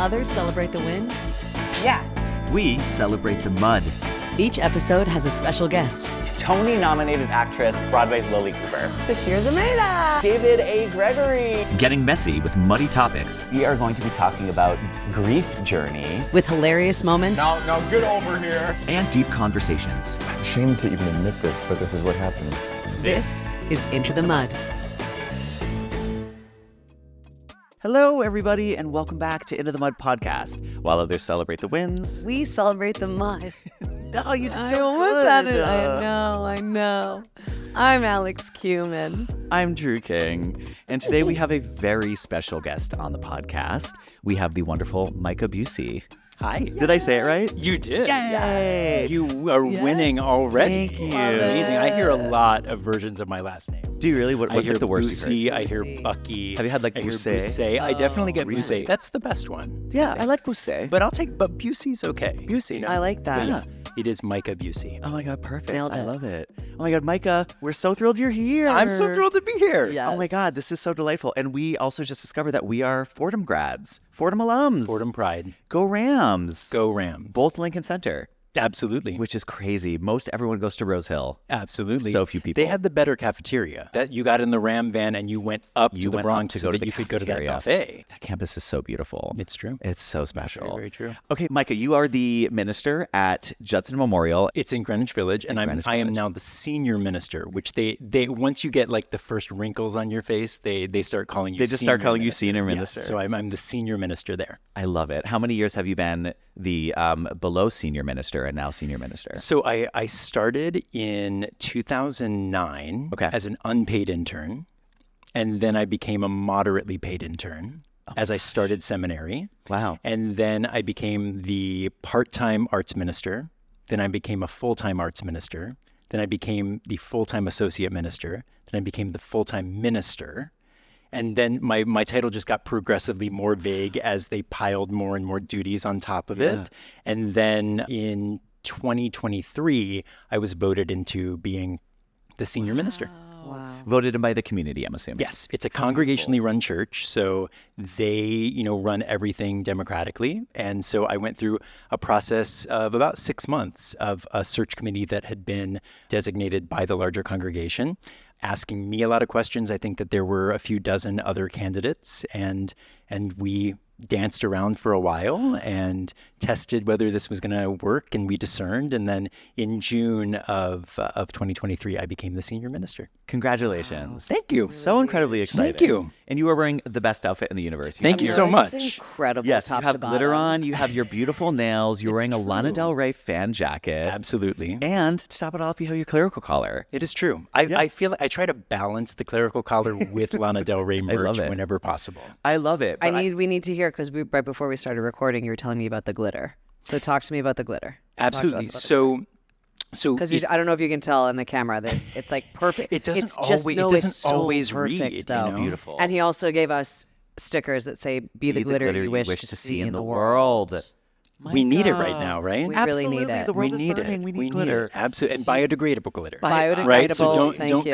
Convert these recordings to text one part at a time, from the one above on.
others celebrate the wins, Yes. we celebrate the mud. each episode has a special guest. Tony-nominated actress, Broadway's Lily Cooper. Tashir Zameda. David A. Gregory. Getting messy with muddy topics. We are going to be talking about grief journey. With hilarious moments Now get over here. And deep conversations. I'm ashamed to even admit this, but this is what happened. This is Into the Mud. Hello, everybody, and welcome back to Into the Mud podcast. While others celebrate the wins, We celebrate the mud. oh, you did I so almost good. had it. I know. I'm Alex Cuman. I'm Drew King, and today we have a very special guest on the podcast. We have the wonderful Micah Bucey. Hi. Did I say it right? You did. Yay! You are winning already. Thank you. Amazing. I hear a lot of versions of my last name. Do you really? I What's hear like the worst Bucey, you've heard? I hear Bucey. Bucky. Have you had, like, I hear Bucey? Bucey. I definitely get really? Bucey. That's the best one. Yeah, I like Bucey. But Busey's okay. Bucey. I like that. But yeah, it is Micah Bucey. Oh my God, perfect. Nailed I it. love it. Oh my God, Micah, we're so thrilled you're here. I'm so thrilled to be here. Yes. Oh my God, this is so delightful. And we also just discovered that we are Fordham grads, Fordham alums. Fordham Pride. Go Rams. Go Rams. Both Lincoln Center, Absolutely. which is crazy. Most everyone goes to Rose Hill. Absolutely. So few people. They had the better cafeteria. That you got in the Ram van and you went up You to the went up Bronx to so go to that the you could go to that cafeteria. buffet. That campus is so beautiful. It's true. It's so special. Very, very true. Okay, Micah, you are the minister at Judson Memorial. It's in Greenwich Village, and Greenwich I am Village. now the senior minister. Which they once you get like the first wrinkles on your face, they start calling you. They just start calling you senior minister. Yes, so I'm the senior minister there. I love it. How many years have you been the below senior minister and now senior minister? So I started in 2009 Okay. as an unpaid intern, and then I became a moderately paid intern as I started seminary. Wow. And then I became the part-time arts minister. Then I became a full-time arts minister. Then I became the full-time associate minister. Then I became the full-time minister. And then my title just got progressively more vague as they piled more and more duties on top of it. And then in 2023, I was voted into being the senior minister. Wow. Voted in by the community, I'm assuming. Yes, it's a congregationally run church, so they, run everything democratically. And so I went through a process of about 6 months of a search committee that had been designated by the larger congregation, asking me a lot of questions. I think that there were a few dozen other candidates, and we danced around for a while and tested whether this was going to work, and we discerned. And then in June of 2023, I became the senior minister. Congratulations. Thank you. So incredibly exciting. Thank you. And you are wearing the best outfit in the universe. Thank have you your- so much. It's incredible. Yes, top you have to glitter bottom. on. You have your beautiful nails. You're wearing a Lana true. Del Rey fan jacket. Absolutely. And to top it off, you have your clerical collar. It is true. I feel like I try to balance the clerical collar with Lana Del Rey merch love it. whenever possible. I love it. but We need to hear, because right before we started recording, you were telling me about the glitter. So talk to me about the glitter. Absolutely. So Because it's- I don't know if you can tell in the camera, it's like perfect. It doesn't it's just, always- it no, doesn't it's so always perfect, read, you though. know? Beautiful. And he also gave us stickers that say, be the glitter you wish to see in the world. we need it right now, right? We really need Absolutely. it. The world we is need burning. it. We need glitter. Absolutely, and biodegradable glitter. Biodegradable, Right. So don't thank you.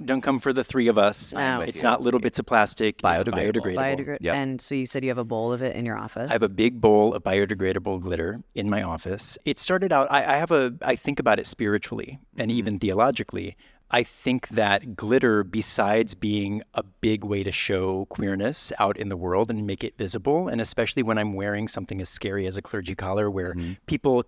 don't come for the three of us. No. It's not little bits of plastic. It's Biodegradable. biodegradable. Yep. And so you said you have a bowl of it in your office. I have a big bowl of biodegradable glitter in my office. It started out, I think about it spiritually and even theologically. I think that glitter, besides being a big way to show queerness out in the world and make it visible, and especially when I'm wearing something as scary as a clergy collar, where people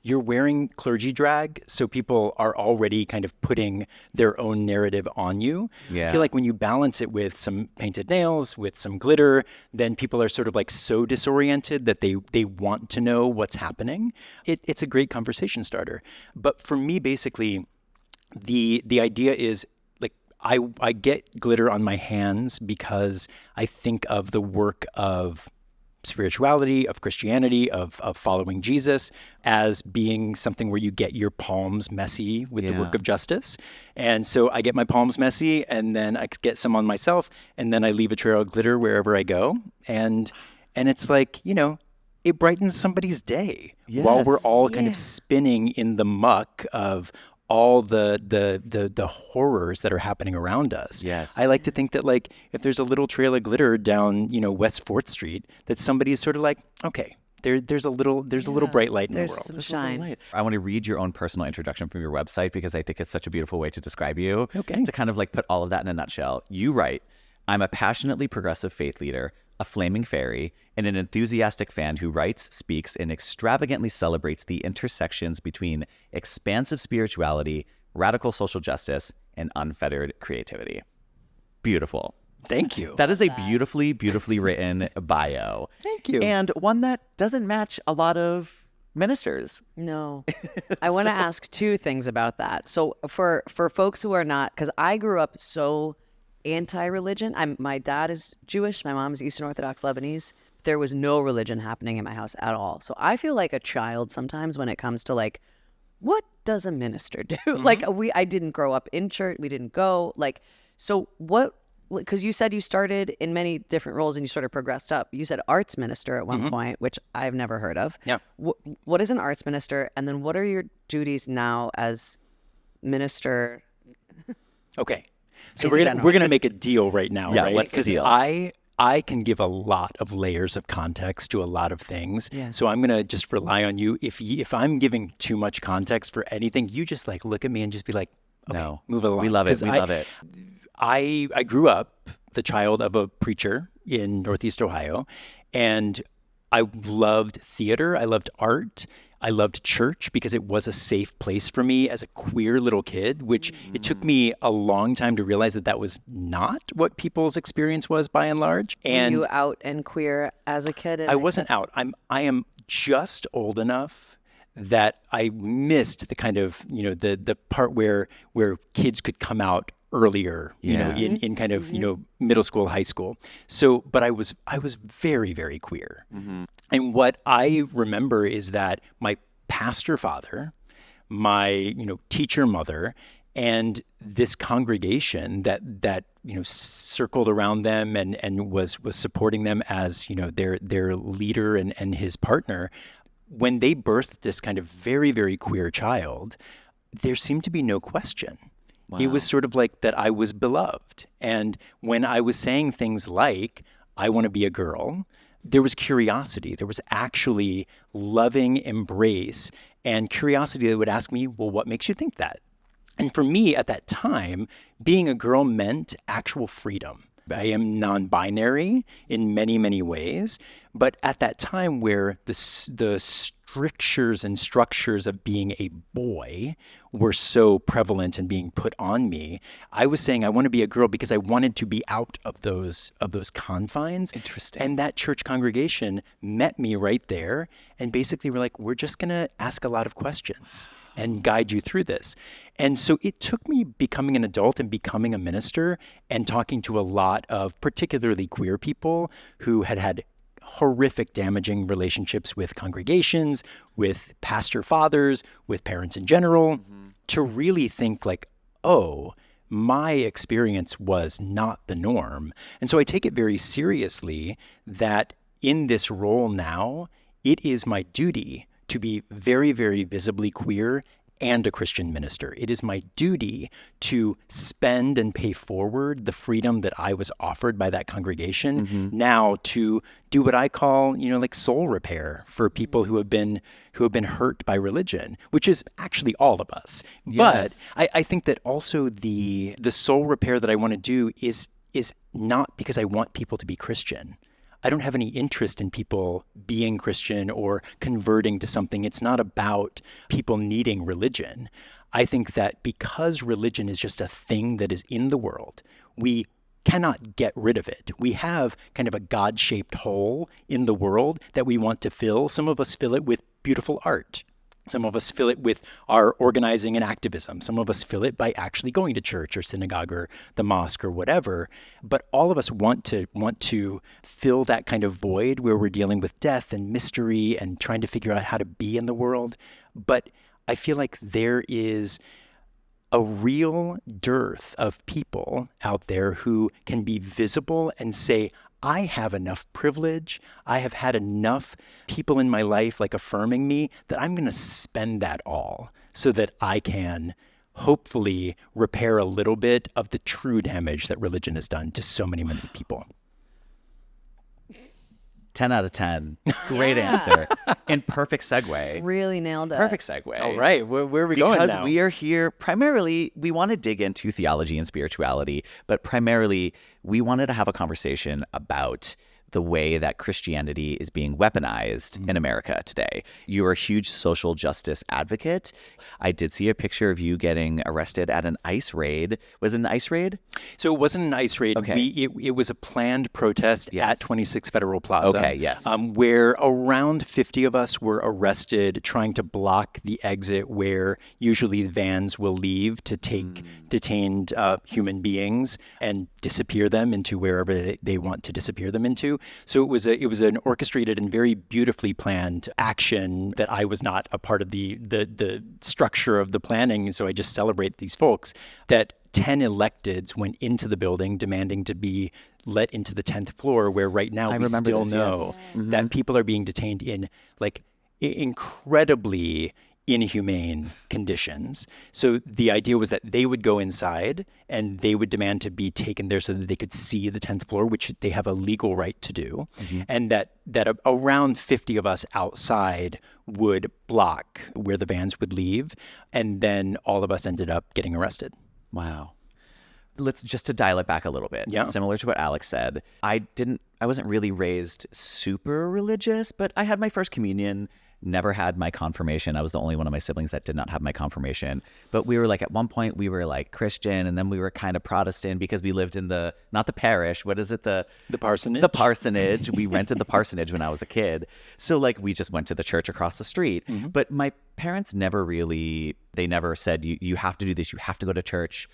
you're wearing clergy drag, so people are already kind of putting their own narrative on you. Yeah. I feel like when you balance it with some painted nails, with some glitter, then people are sort of like so disoriented that they want to know what's happening. It's a great conversation starter. But for me, basically, the idea is like I get glitter on my hands because I think of the work of spirituality, of Christianity, of following Jesus as being something where you get your palms messy with the work of justice. And so I get my palms messy, and then I get some on myself, and then I leave a trail of glitter wherever I go. And it's like, it brightens somebody's day while we're all kind of spinning in the muck of all the horrors that are happening around us. Yes. I like to think that like if there's a little trail of glitter down, West 4th Street, that somebody is sort of like, okay, there's a little bright light in the There's world. some shine. I want to read your own personal introduction from your website because I think it's such a beautiful way to describe you. Okay. To kind of like put all of that in a nutshell. You write, I'm a passionately progressive faith leader, a flaming fairy, and an enthusiastic fan who writes, speaks, and extravagantly celebrates the intersections between expansive spirituality, radical social justice, and unfettered creativity. Beautiful. Thank you. That is a beautifully, beautifully written bio. Thank you. And one that doesn't match a lot of ministers. No. I want to ask two things about that. So for folks who are not, because I grew up so anti-religion. My dad is Jewish. My mom is Eastern Orthodox Lebanese. There was no religion happening in my house at all. So I feel like a child sometimes when it comes to like, what does a minister do? Like I didn't grow up in church. We didn't go like, so what, because you said you started in many different roles and you sort of progressed up. You said arts minister at one point, which I've never heard of. Yeah. What is an arts minister? And then what are your duties now as minister? Okay. So we're gonna make a deal right now, Yeah, right? what's the Because deal? I can give a lot of layers of context to a lot of things. Yeah. So I'm gonna just rely on you. If I'm giving too much context for anything, you just like look at me and just be like, okay, No. move it along. We love it. 'Cause We love it. I grew up the child of a preacher in Northeast Ohio, and I loved theater. I loved art. I loved church because it was a safe place for me as a queer little kid, which it took me a long time to realize that was not what people's experience was by and large. And Were you out and queer as a kid? I wasn't out. I am just old enough that I missed the kind of, the part where kids could come out earlier, in kind of, middle school, high school. So, but I was very, very queer. And what I remember is that my pastor father, my, teacher mother, and this congregation that circled around them and was supporting them as, their leader and his partner, when they birthed this kind of very, very queer child, there seemed to be no question. Wow. It was sort of like that I was beloved. And when I was saying things like, I want to be a girl, there was curiosity. There was actually loving embrace and curiosity that would ask me, well, what makes you think that? And for me at that time, being a girl meant actual freedom. I am non-binary in many, many ways. But at that time where the strictures and structures of being a boy were so prevalent and being put on me, I was saying I want to be a girl because I wanted to be out of those confines. Interesting. And that church congregation met me right there and basically were like, we're just going to ask a lot of questions and guide you through this. And so it took me becoming an adult and becoming a minister and talking to a lot of particularly queer people who had horrific, damaging relationships with congregations, with pastor fathers, with parents in general, to really think like, oh, my experience was not the norm. And so I take it very seriously that in this role now, it is my duty to be very, very visibly queer and a Christian minister. It is my duty to spend and pay forward the freedom that I was offered by that congregation now to do what I call, like soul repair for people who have been hurt by religion, which is actually all of us. Yes. But I think that also the soul repair that I want to do is not because I want people to be Christian. I don't have any interest in people being Christian or converting to something. It's not about people needing religion. I think that because religion is just a thing that is in the world, we cannot get rid of it. We have kind of a God-shaped hole in the world that we want to fill. Some of us fill it with beautiful art. Some of us fill it with our organizing and activism. Some of us fill it by actually going to church or synagogue or the mosque or whatever. But all of us want to fill that kind of void where we're dealing with death and mystery and trying to figure out how to be in the world. But I feel like there is a real dearth of people out there who can be visible and say, I have enough privilege. I have had enough people in my life like affirming me that I'm going to spend that all so that I can hopefully repair a little bit of the true damage that religion has done to so many, many people. 10 out of 10. Great answer. And perfect segue. Really nailed it. Perfect segue. All right, where are we going now? Because we are here primarily, we want to dig into theology and spirituality, but primarily we wanted to have a conversation about the way that Christianity is being weaponized in America today. You are a huge social justice advocate. I did see a picture of you getting arrested at an ICE raid. Was it an ICE raid? So it wasn't an ICE raid. Okay. It was a planned protest at 26 Federal Plaza. Okay, yes. Where around 50 of us were arrested trying to block the exit where usually vans will leave to take detained human beings and disappear them into wherever they want to disappear them into. So it was an orchestrated and very beautifully planned action that I was not a part of the structure of the planning. And so I just celebrate these folks that 10 electeds went into the building demanding to be let into the 10th floor, where right now we still know that people are being detained in like incredibly inhumane conditions. So the idea was that they would go inside and they would demand to be taken there so that they could see the 10th floor, which they have a legal right to do. And that around 50 of us outside would block where the vans would leave. And then all of us ended up getting arrested. Wow. Let's just to dial it back a little bit. Yeah. Similar to what Alex said, I wasn't really raised super religious, but I had my first communion, never had my confirmation. I was the only one of my siblings that did not have my confirmation. But we were like, at one point we were like Christian, and then we were kind of Protestant because we lived in not the parish. What is it? The parsonage? The parsonage. We rented the parsonage when I was a kid. So like we just went to the church across the street. But my parents never said, you have to do this. You have to go to church.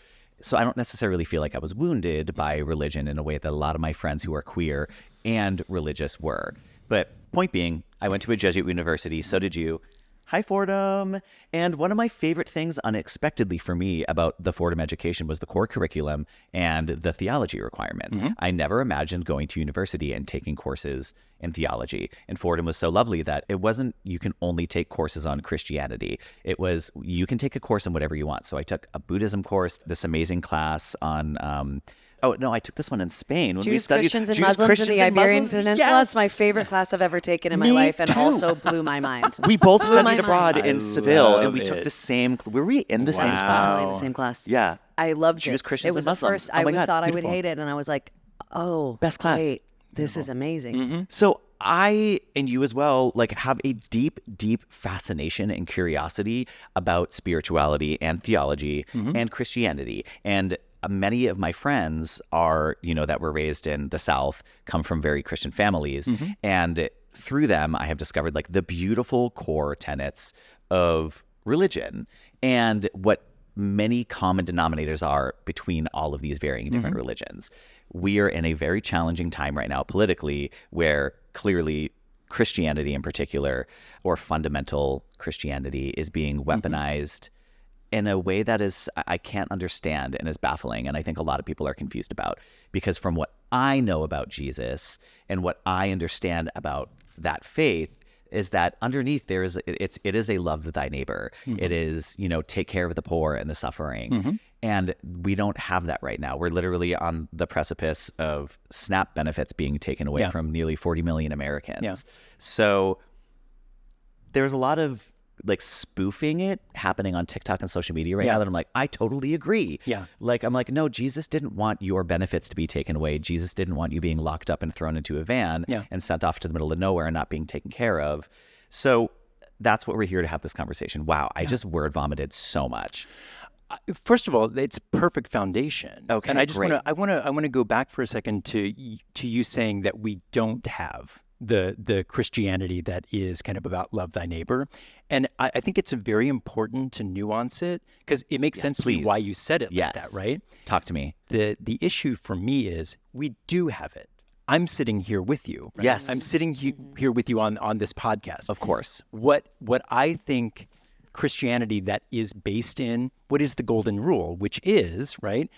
So I don't necessarily feel like I was wounded by religion in a way that a lot of my friends who are queer and religious were. But point being, I went to a Jesuit university. So did you. Hi, Fordham. And one of my favorite things unexpectedly for me about the Fordham education was the core curriculum and the theology requirements. I never imagined going to university and taking courses in theology. And Fordham was so lovely that it wasn't you can only take courses on Christianity. It was you can take a course on whatever you want. So I took a Buddhism course, this amazing class on I took this one in Spain. When Jews, we studied Christians, and Jews, Muslims Christians, in the and Iberian Muslims. Peninsula. Yes. It's my favorite class I've ever taken in my Me life, and too. also blew my mind. We both Blew my studied abroad mind. in Seville, and love we took it. the same. Were we in the same We class? were in the same class. Yeah. I loved Jews, it. Christians, It was and the Muslims. first. Oh my God, thought I would beautiful. hate it, and I was like, "Oh, Best class. Wait, this is amazing." So I, and you as well, like have a deep, deep fascination and curiosity about spirituality and theology and Christianity. And many of my friends are, that were raised in the South, come from very Christian families. And through them, I have discovered like the beautiful core tenets of religion and what many common denominators are between all of these varying different religions. We are in a very challenging time right now politically where clearly Christianity in particular, or fundamental Christianity, is being weaponized in a way that is I can't understand and is baffling. And I think a lot of people are confused about, because from what I know about Jesus and what I understand about that faith is that underneath there is it is a love thy neighbor. It is, take care of the poor and the suffering. And we don't have that right now. We're literally on the precipice of SNAP benefits being taken away from nearly 40 million Americans. Yeah. So there's a lot of like spoofing it happening on TikTok and social media right now that I'm like, I totally agree. Yeah. Like, I'm like, no, Jesus didn't want your benefits to be taken away. Jesus didn't want you being locked up and thrown into a van and sent off to the middle of nowhere and not being taken care of. So that's what we're here to have this conversation. Wow. I just word vomited so much. First of all, it's perfect foundation. Okay, and I just great. I want to go back for a second to you saying that we don't have the Christianity that is kind of about love thy neighbor. And I think it's very important to nuance it, because it makes sense to me why you said it like that, right? Talk to me. The issue for me is we do have it. I'm sitting here with you. Right? Yes. I'm sitting here with you on this podcast. Of course. What I think Christianity that is based in what is the golden rule, which is, right,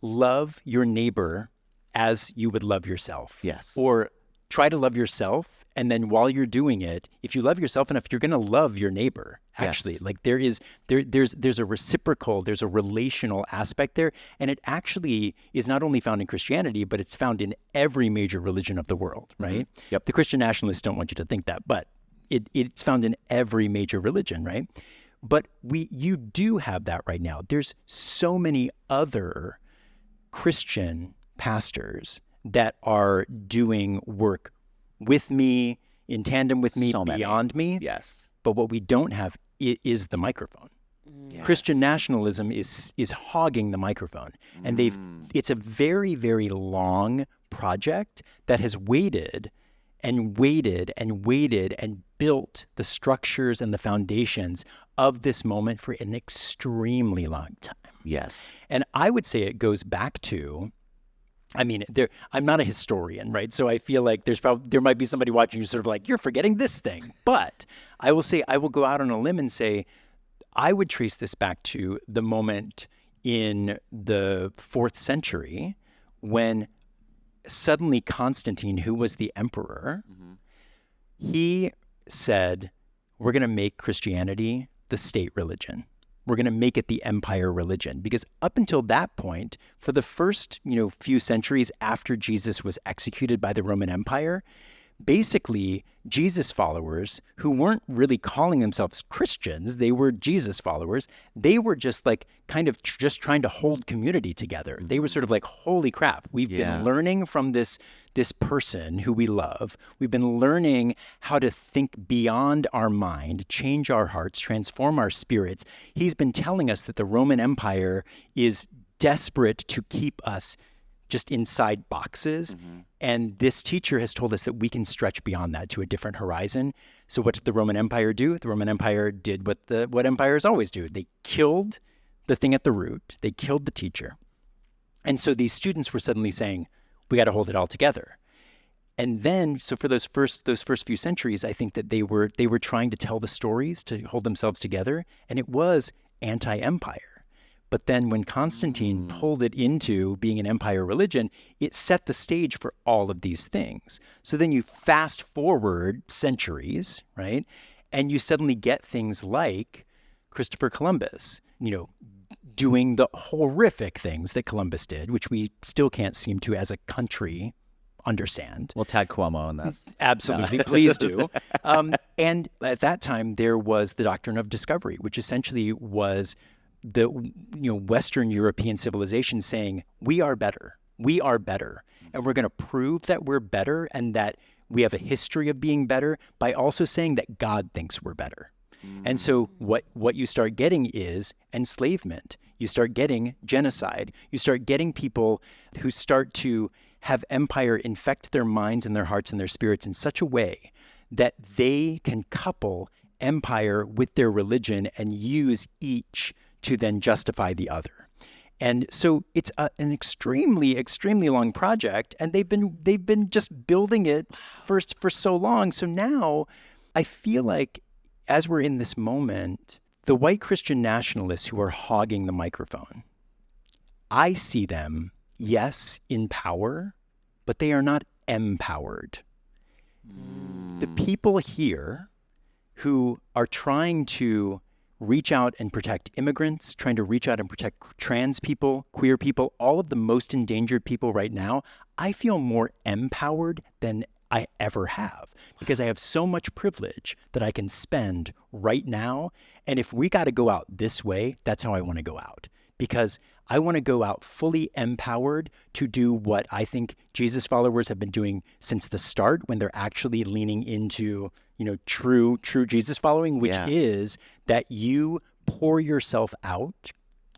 love your neighbor as you would love yourself. Yes. Or try to love yourself And then while you're doing it, if you love yourself enough, you're going to love your neighbor. Actually, Yes. like there's a reciprocal, there's a relational aspect there. And it actually is not only found in Christianity, but it's found in every major religion of the world, right? Yep. The Christian nationalists don't want you to think that, but it's found in every major religion, right? But you do have that right now. There's so many other Christian pastors that are doing work with me, in tandem with me, So many. beyond me. Yes. But what we don't have is the microphone. Christian nationalism is hogging the microphone. And it's a very, very long project that has waited and waited and waited and built the structures and the foundations of this moment for an extremely long time. Yes. And I would say it goes back to, I mean, I'm not a historian, right? So I feel like there might be somebody watching you sort of like, you're forgetting this thing. But I will go out on a limb and say, I would trace this back to the moment in the 4th century when suddenly Constantine, who was the emperor, he said, we're going to make Christianity the state religion. We're going to make it the empire religion. Because up until that point, for the first, few centuries after Jesus was executed by the Roman Empire, basically Jesus followers who weren't really calling themselves Christians, they were Jesus followers. They were just like kind of just trying to hold community together. They were sort of like, holy crap, we've been learning from this person who we love. We've been learning how to think beyond our mind, change our hearts, transform our spirits. He's been telling us that the Roman Empire is desperate to keep us just inside boxes. And this teacher has told us that we can stretch beyond that to a different horizon. So what did the Roman Empire do? The Roman Empire did what empires always do. They killed the thing at the root. They killed the teacher. And so these students were suddenly saying, we got to hold it all together. And then, so for those first few centuries, I think that they were trying to tell the stories to hold themselves together, and it was anti-empire. But then when Constantine pulled it into being an empire religion, it set the stage for all of these things. So then you fast forward centuries, right? And you suddenly get things like Christopher Columbus, doing the horrific things that Columbus did, which we still can't seem to, as a country, understand. We'll tag Cuomo on this. Absolutely. Please do. And at that time, there was the doctrine of discovery, which essentially was the Western European civilization saying, we are better, and we're going to prove that we're better and that we have a history of being better by also saying that God thinks we're better. And so what you start getting is enslavement. You start getting genocide. You start getting people who start to have empire infect their minds and their hearts and their spirits in such a way that they can couple empire with their religion and use each to then justify the other. And so it's an extremely, extremely long project, and they've been just building it for so long. So now I feel like as we're in this moment, the white Christian nationalists who are hogging the microphone, I see them, yes, in power, but they are not empowered. The people here who are trying to reach out and protect immigrants, trying to reach out and protect trans people, queer people, all of the most endangered people right now, I feel more empowered than I ever have because I have so much privilege that I can spend right now. And if we got to go out this way, that's how I want to go out, because I want to go out fully empowered to do what I think Jesus followers have been doing since the start, when they're actually leaning into true Jesus following, which is that you pour yourself out.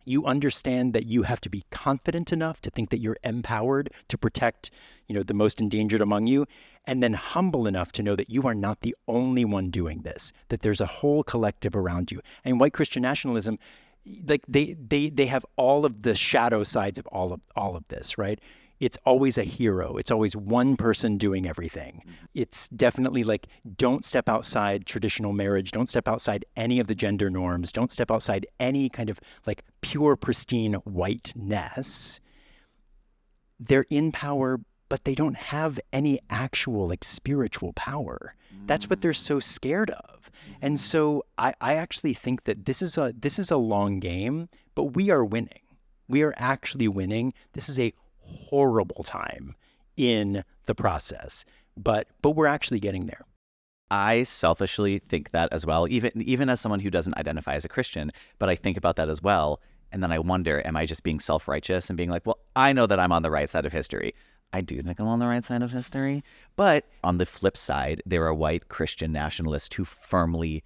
You understand that you have to be confident enough to think that you're empowered to protect, the most endangered among you, and then humble enough to know that you are not the only one doing this, that there's a whole collective around you. And white Christian nationalism, like they have all of the shadow sides of all of this, right? It's always a hero. It's always one person doing everything. It's definitely like, don't step outside traditional marriage. Don't step outside any of the gender norms. Don't step outside any kind of like pure, pristine whiteness. They're in power but they don't have any actual like spiritual power. That's what they're so scared of. And so I actually think that this is a long game, but we are winning. We are actually winning. This is a horrible time in the process, but we're actually getting there. I selfishly think that as well, even as someone who doesn't identify as a Christian, but I think about that as well. And then I wonder, am I just being self-righteous and being like, well, I know that I'm on the right side of history. I do think I'm on the right side of history. But on the flip side, there are white Christian nationalists who firmly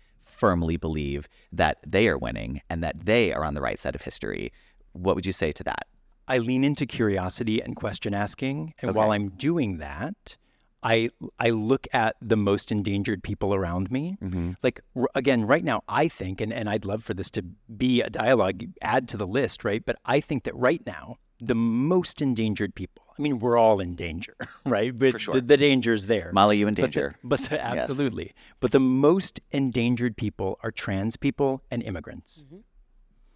believe that they are winning and that they are on the right side of history. What would you say to that? I lean into curiosity and question asking. And while I'm doing that, I look at the most endangered people around me. Like, again, right now, I think, and I'd love for this to be a dialogue, add to the list, right? But I think that right now, the most endangered people, I mean, we're all in danger, right? But For sure. the danger's there. Molly, you in danger. Absolutely. But the most endangered people are trans people and immigrants.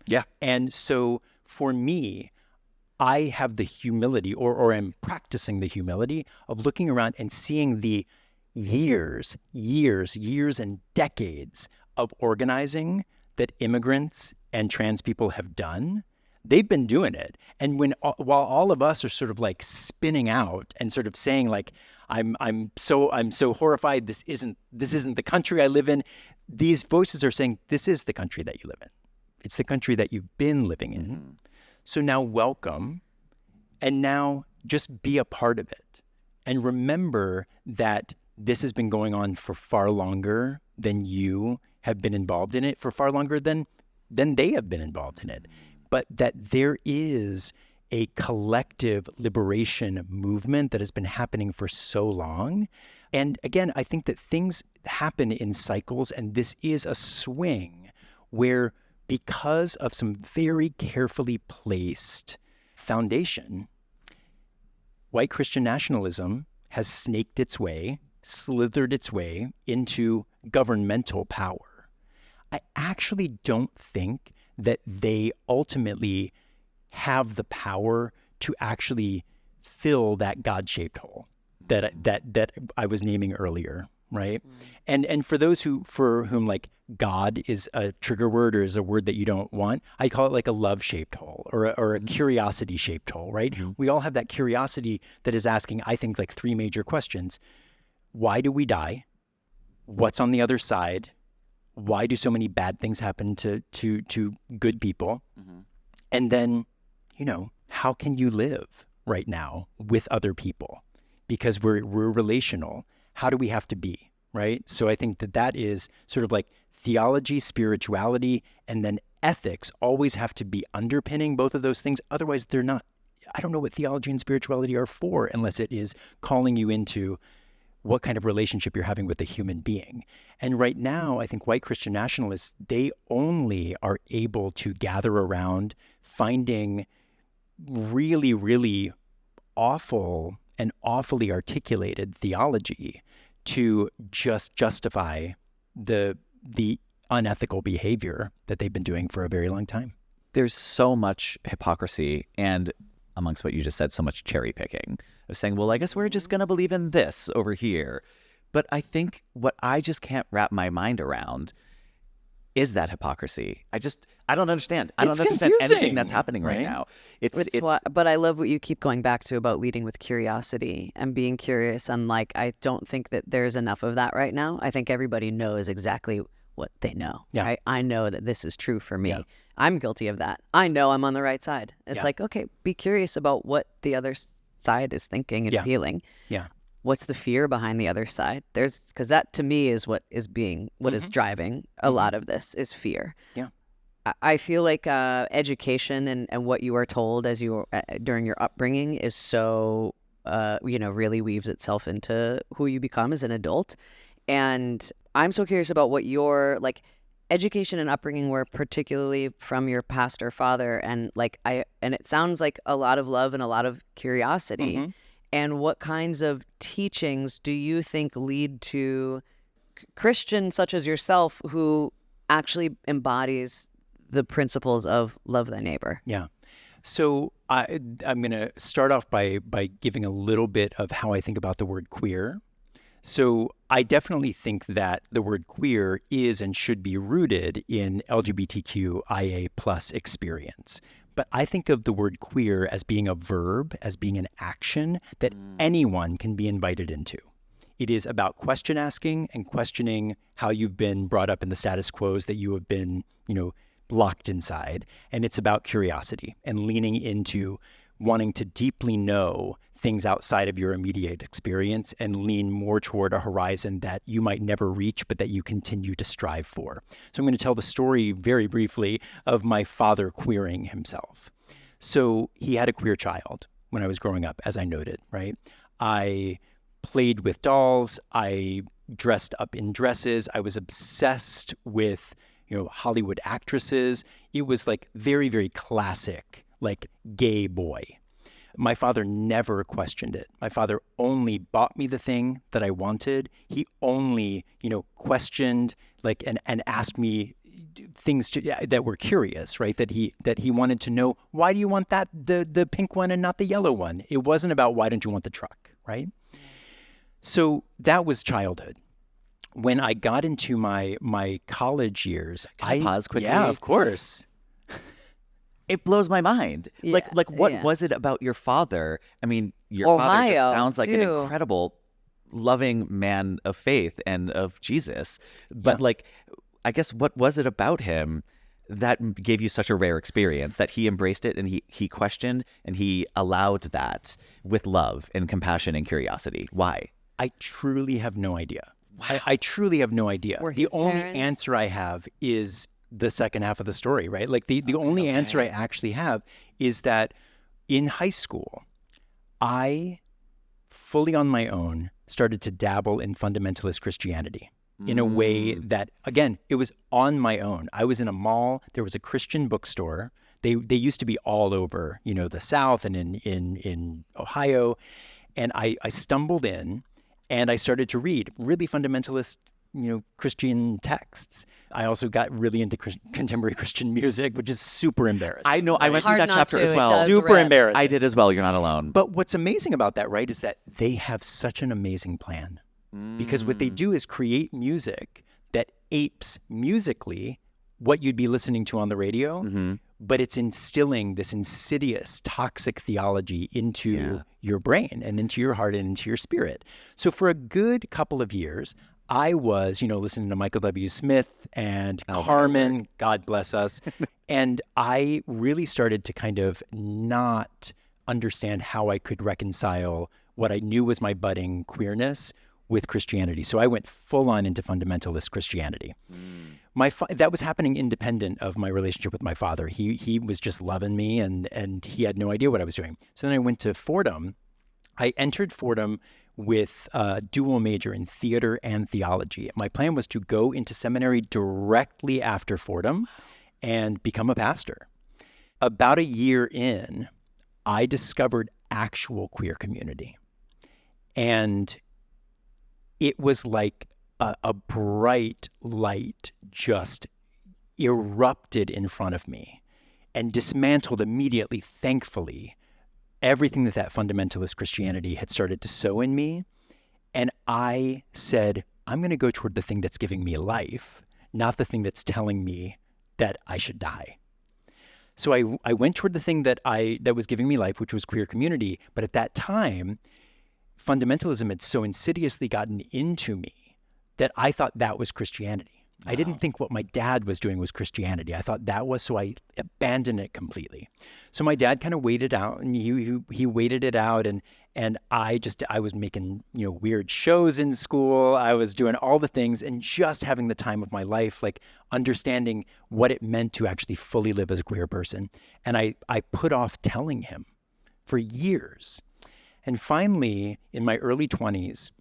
Yeah. And so for me, I have the humility, or am practicing the humility of looking around and seeing the years and decades of organizing that immigrants and trans people have done. They've been doing it. And while all of us are sort of like spinning out and sort of saying like, I'm so horrified, this isn't the country I live in, these voices are saying, this is the country that you live in. It's the country that you've been living in. So now welcome, and now just be a part of it. And remember that this has been going on for far longer than you have been involved in it, for far longer than they have been involved in it. But that there is a collective liberation movement that has been happening for so long. And again, I think that things happen in cycles, and this is a swing where, because of some very carefully placed foundation, white Christian nationalism has snaked its way, slithered its way into governmental power. I actually don't think that they ultimately have the power to actually fill that God-shaped hole that I was naming earlier. Right. And for those for whom like God is a trigger word or is a word that you don't want, I call it like a love-shaped hole or a curiosity-shaped hole. Right. We all have that curiosity that is asking, I think, like 3 major questions. Why do we die? What's on the other side? Why do so many bad things happen to good people? And then, how can you live right now with other people? Because we're relational. How do we have to be, right? So I think that is sort of like theology, spirituality, and then ethics always have to be underpinning both of those things. Otherwise, they're not. I don't know what theology and spirituality are for unless it is calling you into what kind of relationship you're having with a human being. And right now, I think white Christian nationalists, they only are able to gather around finding really, really awful and awfully articulated theology to just justify the unethical behavior that they've been doing for a very long time. There's so much hypocrisy and, amongst what you just said, so much cherry picking of saying, well, I guess we're just going to believe in this over here. But I think what I just can't wrap my mind around is that hypocrisy. I don't understand. I don't understand anything that's happening right now. But I love what you keep going back to about leading with curiosity and being curious. And like, I don't think that there's enough of that right now. I think everybody knows exactly what they know. Yeah. Right? I know that this is true for me. Yeah. I'm guilty of that. I know I'm on the right side. It's like, okay, be curious about what the other side is thinking and feeling. Yeah. What's the fear behind the other side? Because that to me is what is driving a lot of this is fear. Yeah. I feel like education and what you are told as during your upbringing is so, really weaves itself into who you become as an adult. And I'm so curious about what your education and upbringing were, particularly from your pastor father. And it sounds like a lot of love and a lot of curiosity. And what kinds of teachings do you think lead to Christians such as yourself who actually embodies the principles of love thy neighbor? Yeah. So I'm going to start off by giving a little bit of how I think about the word queer. So I definitely think that the word queer is and should be rooted in LGBTQIA plus experience. But I think of the word queer as being a verb, as being an action that anyone can be invited into. It is about question asking and questioning how you've been brought up in the status quos that you have been, locked inside. And it's about curiosity and leaning into wanting to deeply know things outside of your immediate experience and lean more toward a horizon that you might never reach, but that you continue to strive for. So I'm going to tell the story very briefly of my father queering himself. So he had a queer child when I was growing up, as I noted, right? I played with dolls. I dressed up in dresses. I was obsessed with, Hollywood actresses. It was like very, very classic, like gay boy. My father never questioned it. My father only bought me the thing that I wanted. He only, questioned and asked me things that were curious, right? That he wanted to know, why do you want the pink one and not the yellow one? It wasn't about why don't you want the truck, right? So that was childhood. When I got into my college years, Can I pause quickly? Yeah, of course. It blows my mind. Yeah, What was it about your father? I mean, your father just sounds like an incredible, loving man of faith and of Jesus. But I guess what was it about him that gave you such a rare experience that he embraced it and he questioned and he allowed that with love and compassion and curiosity? Why? I truly have no idea. Wow. I truly have no idea. The only answer I have is the second half of the story, right? Like the only answer I actually have is that in high school, I fully on my own started to dabble in fundamentalist Christianity in a way that, again, it was on my own. I was in a mall. There was a Christian bookstore. They used to be all over, the South and in Ohio. And I stumbled in and I started to read really fundamentalist Christian texts. I also got really into contemporary Christian music, which is super embarrassing. I know. I went through that chapter as well. Super embarrassing. I did as well. You're not alone. But what's amazing about that, right, is that they have such an amazing plan. Because what they do is create music that apes musically what you'd be listening to on the radio, but it's instilling this insidious, toxic theology into your brain and into your heart and into your spirit. So for a good couple of years, I was, listening to Michael W. Smith and Carmen, God bless us. And I really started to kind of not understand how I could reconcile what I knew was my budding queerness with Christianity. So I went full on into fundamentalist Christianity. That was happening independent of my relationship with my father. He was just loving me and he had no idea what I was doing. So then I went to Fordham. I entered Fordham with a dual major in theater and theology. My plan was to go into seminary directly after Fordham and become a pastor. About a year in, I discovered actual queer community. And it was like a bright light just erupted in front of me and dismantled immediately, thankfully, everything that fundamentalist Christianity had started to sow in me. And I said, I'm going to go toward the thing that's giving me life, not the thing that's telling me that I should die. So I went toward the thing that was giving me life, which was queer community. But at that time, fundamentalism had so insidiously gotten into me that I thought that was Christianity. Wow. I didn't think what my dad was doing was Christianity. I thought that was, so I abandoned it completely. So my dad kind of waited out, and he waited it out, and I was making weird shows in school. I was doing all the things and just having the time of my life, like understanding what it meant to actually fully live as a queer person. And I put off telling him for years. And finally, in my early 20s,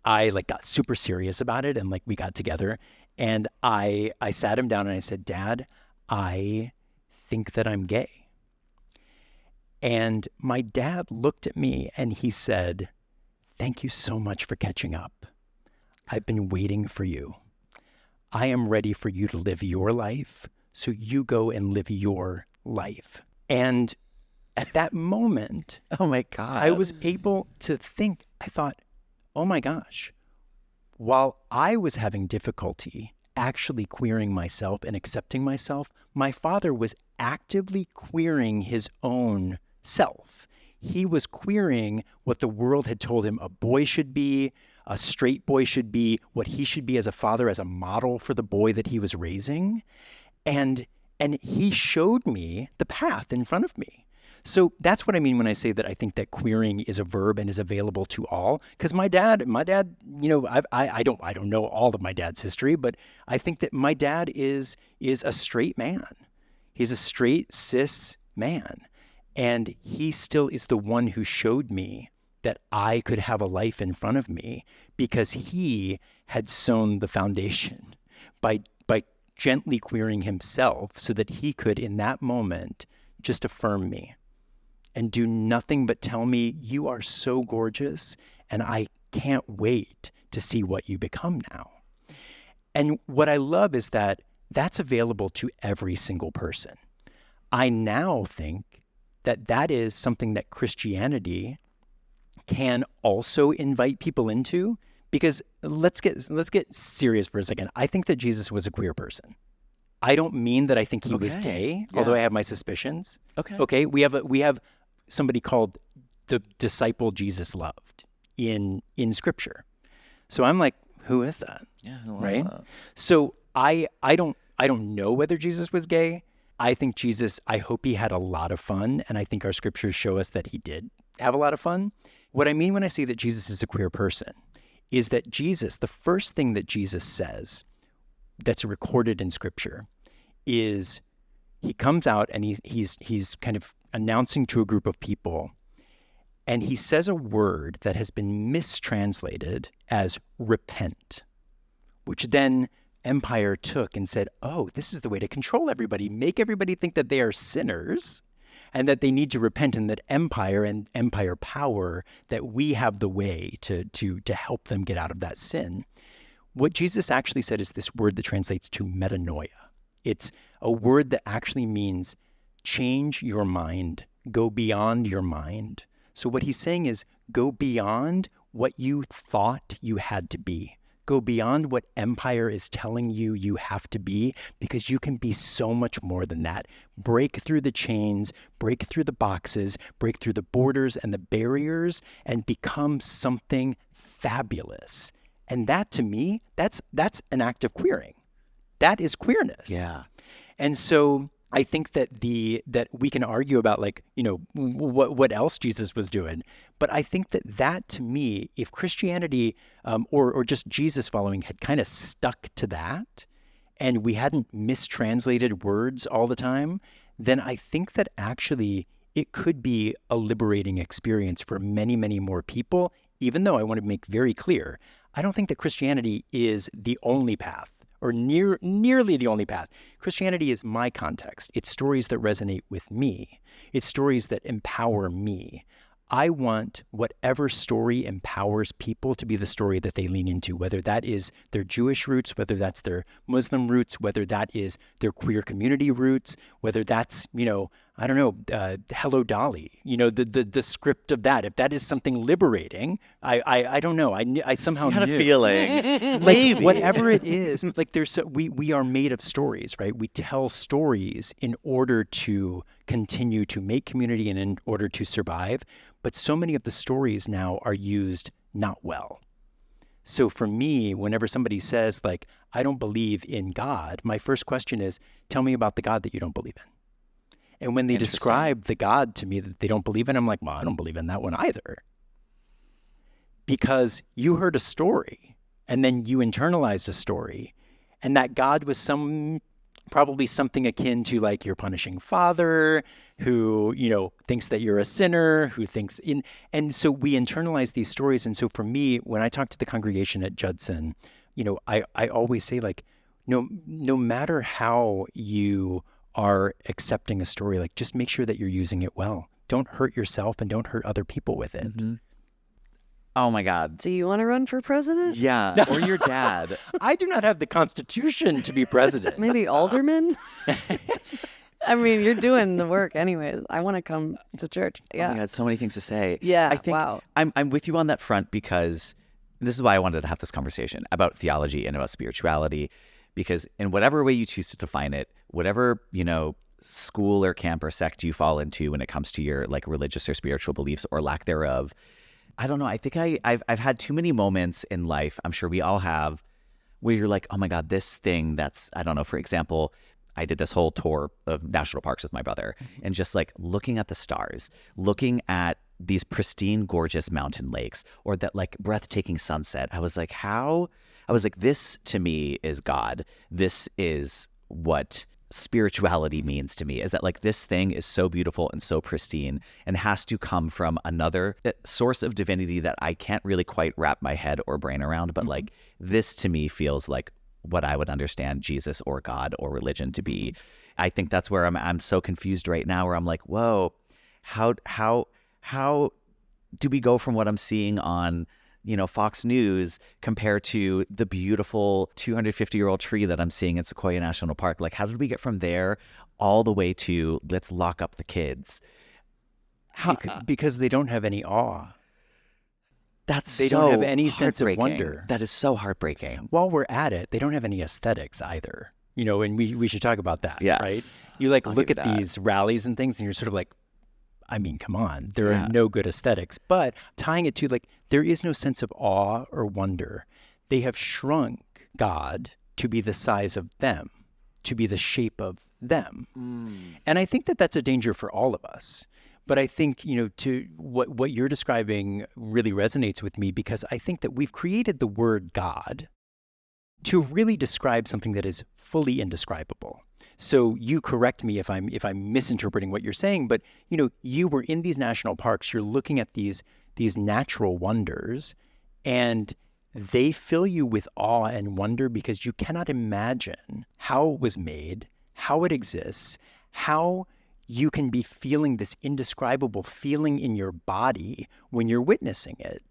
I got super serious about it, and we got together, and I sat him down and I said, Dad, I think that I'm gay. And my dad looked at me and he said, thank you so much for catching up. I've been waiting for you. I am ready for you to live your life, so you go and live your life. And at that moment, Oh my God. I was able to think, I thought, oh my gosh, while I was having difficulty actually queering myself and accepting myself, my father was actively queering his own self. He was queering what the world had told him a boy should be, a straight boy should be, what he should be as a father, as a model for the boy that he was raising. And he showed me the path in front of me. So that's what I mean when I say that I think that queering is a verb and is available to all. Because my dad, you know, I don't know all of my dad's history, but I think that my dad is a straight man. He's a straight cis man, and he still is the one who showed me that I could have a life in front of me because he had sown the foundation by gently queering himself so that he could, in that moment, just affirm me and do nothing but tell me, you are so gorgeous, and I can't wait to see what you become now. And what I love is that that's available to every single person. I now think that that is something that Christianity can also invite people into, because let's get serious for a second. I think that Jesus was a queer person. I don't mean that I think he was gay, although I have my suspicions. Okay. We have somebody called the disciple Jesus loved in Scripture. So I'm like, who is that? Yeah, right. So I don't know whether Jesus was gay. I think Jesus, I hope he had a lot of fun, and I think our scriptures show us that he did have a lot of fun. What I mean when I say that Jesus is a queer person is that Jesus, the first thing that Jesus says that's recorded in Scripture is he comes out and he's kind of announcing to a group of people, and he says a word that has been mistranslated as repent, which then empire took and said, oh, this is the way to control everybody, make everybody think that they are sinners and that they need to repent, and that empire and empire power, that we have the way to help them get out of that sin. What Jesus actually said is this word that translates to metanoia. It's a word that actually means change your mind, go beyond your mind. So what he's saying is go beyond what you thought you had to be. Go beyond what empire is telling you you have to be, because you can be so much more than that. Break through the chains, break through the boxes, break through the borders and the barriers, and become something fabulous. And that, to me, that's an act of queering. That is queerness. Yeah. And so I think that that we can argue about, like, you know, what else Jesus was doing. But I think that to me, if Christianity or just Jesus following had kind of stuck to that, and we hadn't mistranslated words all the time, then I think that actually it could be a liberating experience for many, many more people, even though I want to make very clear, I don't think that Christianity is the only path, or nearly the only path. Christianity is my context. It's stories that resonate with me. It's stories that empower me. I want whatever story empowers people to be the story that they lean into, whether that is their Jewish roots, whether that's their Muslim roots, whether that is their queer community roots, whether that's, you know, I don't know, Hello Dolly, you know, the script of that. If that is something liberating, I don't know. I somehow Had a knew. feeling. Like, whatever it is, like, we are made of stories, right? We tell stories in order to continue to make community and in order to survive. But so many of the stories now are used not well. So for me, whenever somebody says, like, I don't believe in God, my first question is, tell me about the God that you don't believe in. And when they describe the God to me that they don't believe in, I'm like, well, I don't believe in that one either. Because you heard a story, and then you internalized a story, and that God was probably something akin to, like, your punishing father who, you know, thinks that you're a sinner, who thinks and so we internalize these stories. And so for me, when I talk to the congregation at Judson, you know, I always say, like, no matter how you are accepting a story, like, just make sure that you're using it well. Don't hurt yourself and don't hurt other people with it. Mm-hmm. Oh my God. Do you want to run for president? Yeah. Or your dad. I do not have the constitution to be president. Maybe alderman? I mean, you're doing the work anyways. I want to come to church. Oh Yeah. my God, so many things to say. Yeah, I think wow. I'm with you on that front because this is why I wanted to have this conversation about theology and about spirituality, because in whatever way you choose to define it, whatever, school or camp or sect you fall into when it comes to your like religious or spiritual beliefs or lack thereof, I don't know. I think I've had too many moments in life, I'm sure we all have, where you're like, oh my God, this thing that's, I don't know, for example, I did this whole tour of national parks with my brother and just like looking at the stars, looking at these pristine, gorgeous mountain lakes or that like breathtaking sunset. I was like, this to me is God. This is what spirituality means to me, is that like this thing is so beautiful and so pristine and has to come from another source of divinity that I can't really quite wrap my head or brain around. But like this to me feels like what I would understand Jesus or God or religion to be. I think that's where I'm so confused right now, where I'm like, whoa, how do we go from what I'm seeing on Fox News compared to the beautiful 250-year-old tree that I'm seeing in Sequoia National Park? Like, how did we get from there all the way to let's lock up the kids? Because they don't have any awe. They don't have any sense of wonder. That is so heartbreaking. While we're at it, they don't have any aesthetics either. And we should talk about that, Yes. right? You like I'll look give at that. these rallies and things and you're sort of like, I mean, come on, there are no good aesthetics. But tying it to like, there is no sense of awe or wonder. They have shrunk God to be the size of them, to be the shape of them. And I think that that's a danger for all of us. But I think, to what you're describing really resonates with me, because I think that we've created the word God to really describe something that is fully indescribable. So you correct me if I'm misinterpreting what you're saying, but you were in these national parks, you're looking at these natural wonders, and they fill you with awe and wonder because you cannot imagine how it was made, how it exists, how you can be feeling this indescribable feeling in your body when you're witnessing it.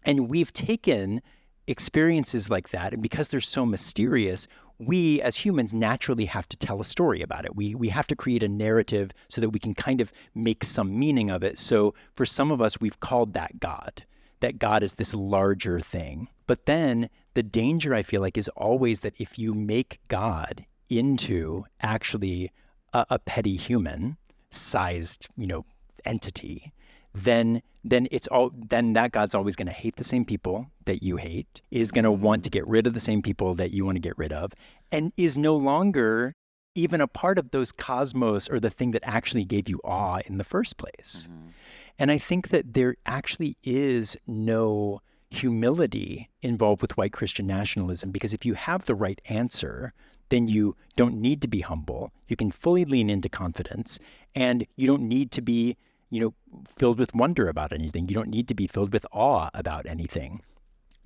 And we've taken experiences like that, and because they're so mysterious, we as humans naturally have to tell a story about it. We have to create a narrative so that we can kind of make some meaning of it. So for some of us, we've called that God is this larger thing. But then the danger, I feel like, is always that if you make God into actually a petty human sized, entity, then that God's always going to hate the same people that you hate, is going to want to get rid of the same people that you want to get rid of, and is no longer even a part of those cosmos or the thing that actually gave you awe in the first place. And I think that there actually is no humility involved with white Christian nationalism, because if you have the right answer, then you don't need to be humble. You can fully lean into confidence, and you don't need to be filled with wonder about anything. You don't need to be filled with awe about anything.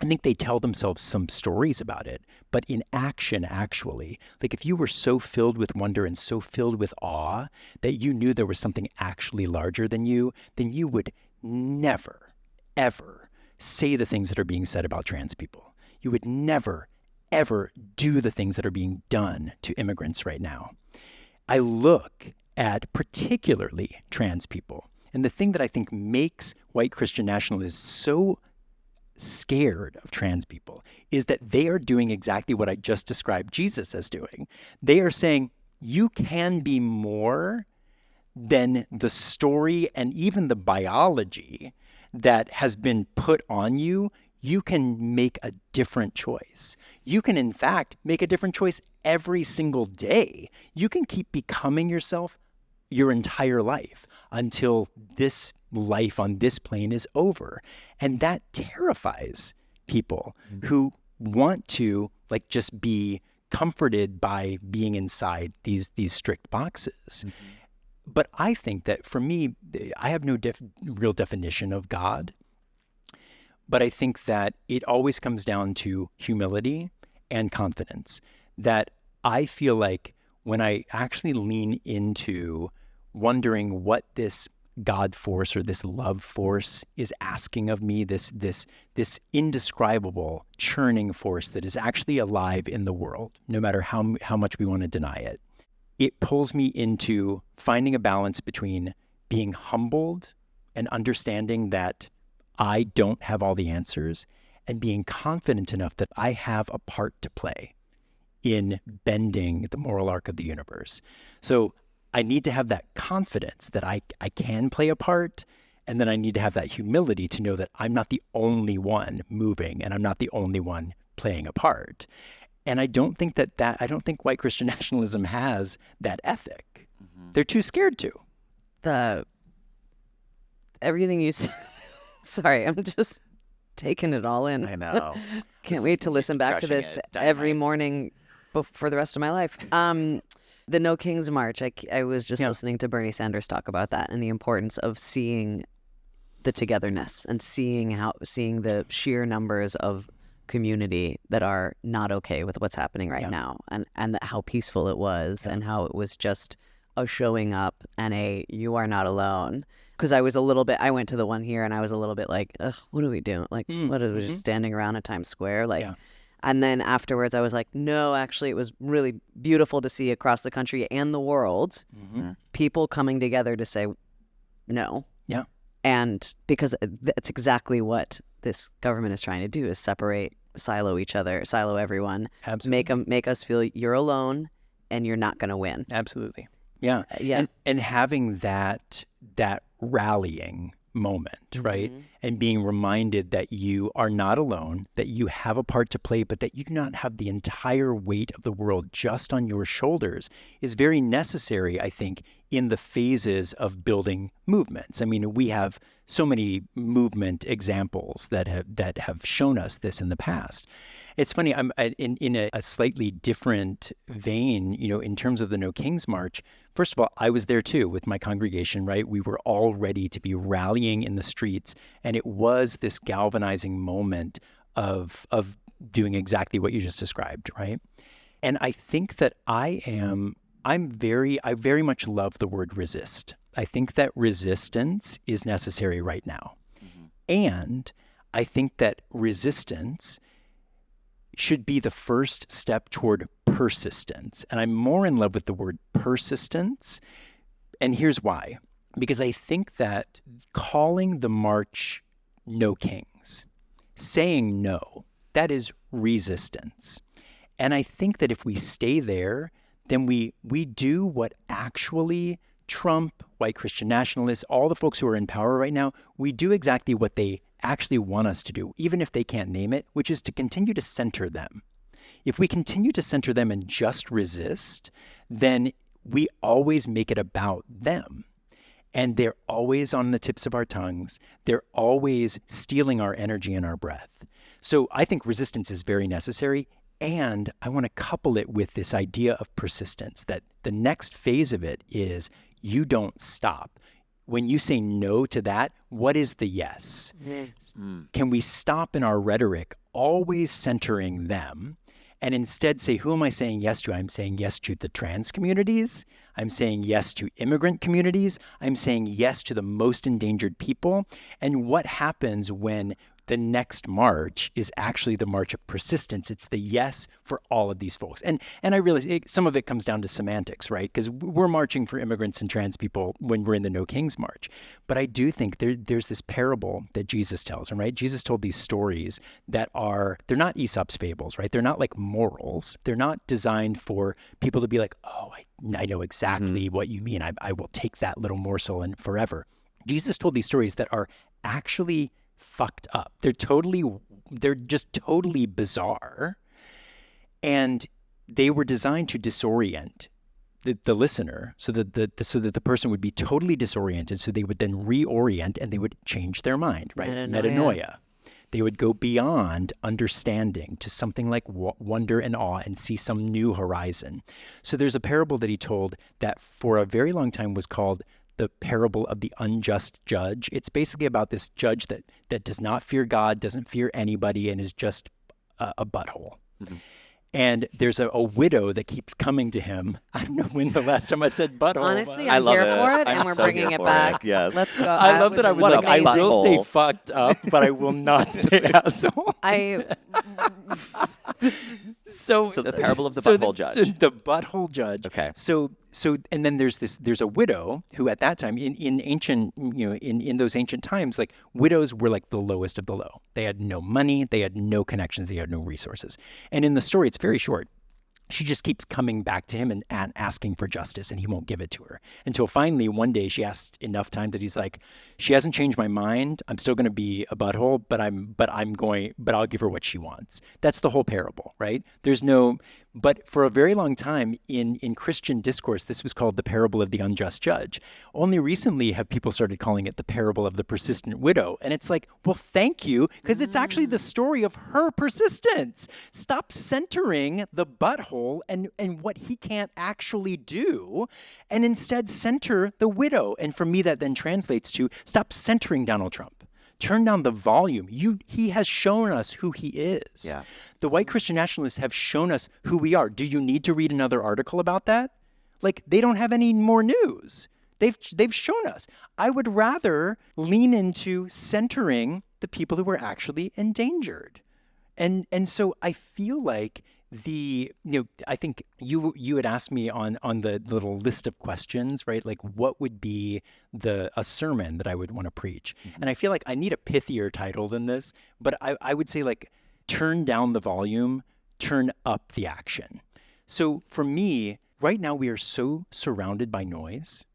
I think they tell themselves some stories about it, but in action, actually, like if you were so filled with wonder and so filled with awe that you knew there was something actually larger than you, then you would never, ever say the things that are being said about trans people. You would never, ever do the things that are being done to immigrants right now. I look at particularly trans people, and the thing that I think makes white Christian nationalists so scared of trans people is that they are doing exactly what I just described Jesus as doing. They are saying, you can be more than the story and even the biology that has been put on you. You can make a different choice. You can, in fact, make a different choice every single day. You can keep becoming yourself your entire life until this life on this plane is over. And that terrifies people who want to just be comforted by being inside these strict boxes. But I think that for me, I have no real definition of God. But I think that it always comes down to humility and confidence. That I feel like when I actually lean into wondering what this God force or this love force is asking of me, this indescribable churning force that is actually alive in the world, no matter how much we want to deny it, it pulls me into finding a balance between being humbled and understanding that I don't have all the answers, and being confident enough that I have a part to play in bending the moral arc of the universe. So I need to have that confidence that I can play a part, and then I need to have that humility to know that I'm not the only one moving and I'm not the only one playing a part. And I don't think I don't think white Christian nationalism has that ethic. Mm-hmm. They're too scared to. Everything you said. Sorry, I'm just taking it all in. I know. Can't wait to listen back to this every morning for the rest of my life. The No Kings March. I was just listening to Bernie Sanders talk about that and the importance of seeing the togetherness and seeing the sheer numbers of community that are not okay with what's happening right now, and how peaceful it was, and how it was just a showing up and you are not alone. Because I went to the one here and I was a little bit like, ugh, what are we doing? Like, what is we just standing around at Times Square? Like, and then afterwards I was like, no, actually it was really beautiful to see across the country and the world, people coming together to say no. Yeah. And because that's exactly what this government is trying to do, is separate, silo each other, silo everyone. Absolutely. Make us feel you're alone and you're not going to win. Absolutely. Yeah. And having that rallying moment, right? And being reminded that you are not alone, that you have a part to play, but that you do not have the entire weight of the world just on your shoulders is very necessary, I think, in the phases of building movements. I mean, we have so many movement examples that have shown us this in the past. It's funny, I'm in a slightly different vein, in terms of the No Kings March. First of all, I was there too with my congregation, right? We were all ready to be rallying in the streets, and it was this galvanizing moment of doing exactly what you just described, right? And I think that I very much love the word resist. I think that resistance is necessary right now. And I think that resistance should be the first step toward persistence. And I'm more in love with the word persistence. And here's why. Because I think that calling the march No Kings, saying no, that is resistance. And I think that if we stay there, then we do what actually Trump, white Christian nationalists, all the folks who are in power right now, we do exactly what they actually want us to do, even if they can't name it, which is to continue to center them. If we continue to center them and just resist, then we always make it about them. And they're always on the tips of our tongues. They're always stealing our energy and our breath. So I think resistance is very necessary. And I want to couple it with this idea of persistence, that the next phase of it is you don't stop. When you say no to that, what is the yes? Can we stop in our rhetoric, always centering them, and instead say, who am I saying yes to? I'm saying yes to the trans communities. I'm saying yes to immigrant communities. I'm saying yes to the most endangered people. And what happens when the next march is actually the march of persistence? It's the yes for all of these folks. And I realize some of it comes down to semantics, right? Because we're marching for immigrants and trans people when we're in the No Kings March. But I do think there's this parable that Jesus tells, right? Jesus told these stories that they're not Aesop's fables, right? They're not like morals. They're not designed for people to be like, oh, I know exactly what you mean. I will take that little morsel and forever. Jesus told these stories that are actually fucked up. They're just totally bizarre. And they were designed to disorient the listener so that the person would be totally disoriented. So they would then reorient and they would change their mind, right? Metanoia. They would go beyond understanding to something like wonder and awe and see some new horizon. So there's a parable that he told that for a very long time was called the parable of the unjust judge. It's basically about this judge that does not fear God, doesn't fear anybody, and is just a butthole. And there's a widow that keeps coming to him. I don't know when the last time I said butthole. Honestly, I'm here for it, and we're bringing it back. Yes. Let's go. I love that I was like, amazing. I will say fucked up, but I will not say asshole. So the parable of the butthole judge. So the butthole judge. Okay. So and then there's a widow who at that time in ancient, in those ancient times, like widows were like the lowest of the low. They had no money, they had no connections, they had no resources. And in the story, it's very short. She just keeps coming back to him and asking for justice, and he won't give it to her until finally one day she asks enough time that he's like, she hasn't changed my mind. I'm still going to be a butthole, but I'll give her what she wants. That's the whole parable, right? But for a very long time in Christian discourse, this was called the parable of the unjust judge. Only recently have people started calling it the parable of the persistent widow. And it's like, well, thank you, because it's actually the story of her persistence. Stop centering the butthole and what he can't actually do, and instead center the widow. And for me, that then translates to stop centering Donald Trump. Turn down the volume. He has shown us who he is. Yeah. The white Christian nationalists have shown us who we are. Do you need to read another article about that? Like, they don't have any more news. They've shown us. I would rather lean into centering the people who are actually endangered. And so I feel like I think you had asked me on the little list of questions, right? Like, what would be a sermon that I would want to preach? Mm-hmm. And I feel like I need a pithier title than this, but I would say, like, turn down the volume, turn up the action. So for me, right now we are so surrounded by noise.